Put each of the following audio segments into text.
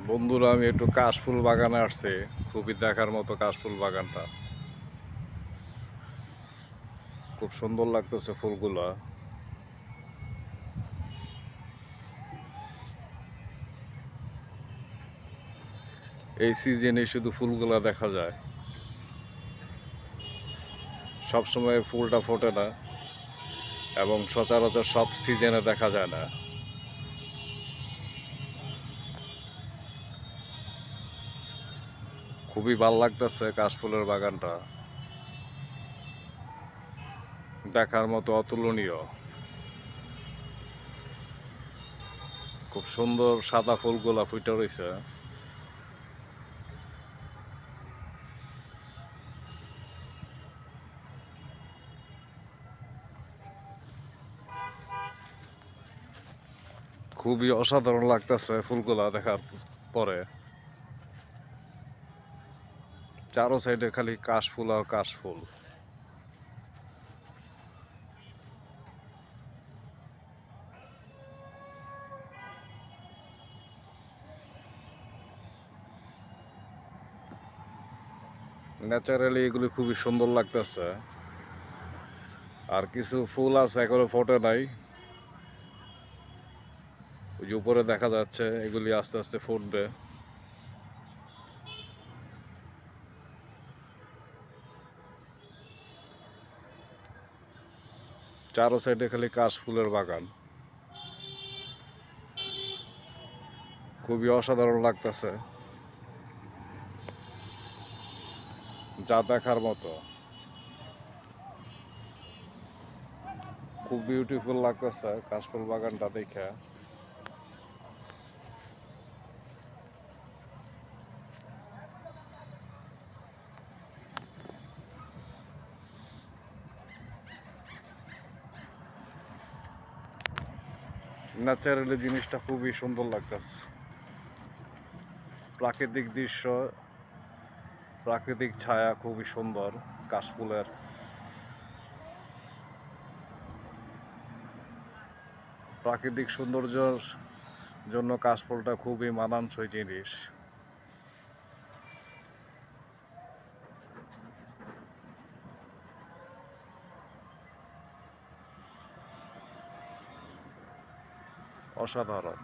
বন্ধুরা, আমি একটু কাশফুল বাগানে আসছি। খুবই দেখার মতো কাশফুল বাগানটা। খুব সুন্দর লাগতেছে ফুলগুলা। এই সিজনে শুধু ফুলগুলা দেখা যায়, সব সময় ফুলটা ফোটে না এবং সচরাচর সব সিজনে দেখা যায় না। খুবই ভালো লাগতেছে কাশফুলের বাগানটা, দেখার মতো অতুলনীয়। খুব সুন্দর সাদা ফুলগুলা ফুটে রয়েছে। খুবই অসাধারণ লাগতেছে ফুলগুলা দেখার পরে। চারো সাইডে খালি কাশফুল আর কাশফুল। ন্যাচারালি এগুলি খুবই সুন্দর লাগতেছে। আর কিছু ফুল আছে এখনো ফোটে নাই, ওই যে উপরে দেখা যাচ্ছে, এগুলি আস্তে আস্তে ফুটবে। চারো সাইডে খালি কাশফুলের বাগান। খুবই অসাধারণ লাগতেছে, যা দেখার মতো। খুব বিউটিফুল লাগতেছে কাশফুল বাগানটা দেখে। ন্যাচারালি জিনিসটা খুবই সুন্দর লাগতেছে। প্রাকৃতিক দৃশ্য, প্রাকৃতিক ছায়া খুবই সুন্দর কাশফুলের। প্রাকৃতিক সৌন্দর্যের জন্য কাশফুলটা খুবই মানানসই জিনিস। অসাধারণ।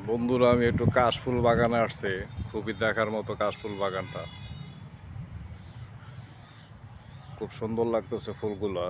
বন্ধুরা, আমি একটু কাশফুল বাগানে আসছি। খুবই দেখার মতো কাশফুল বাগানটা। খুব সুন্দর লাগতেছে ফুলগুলা।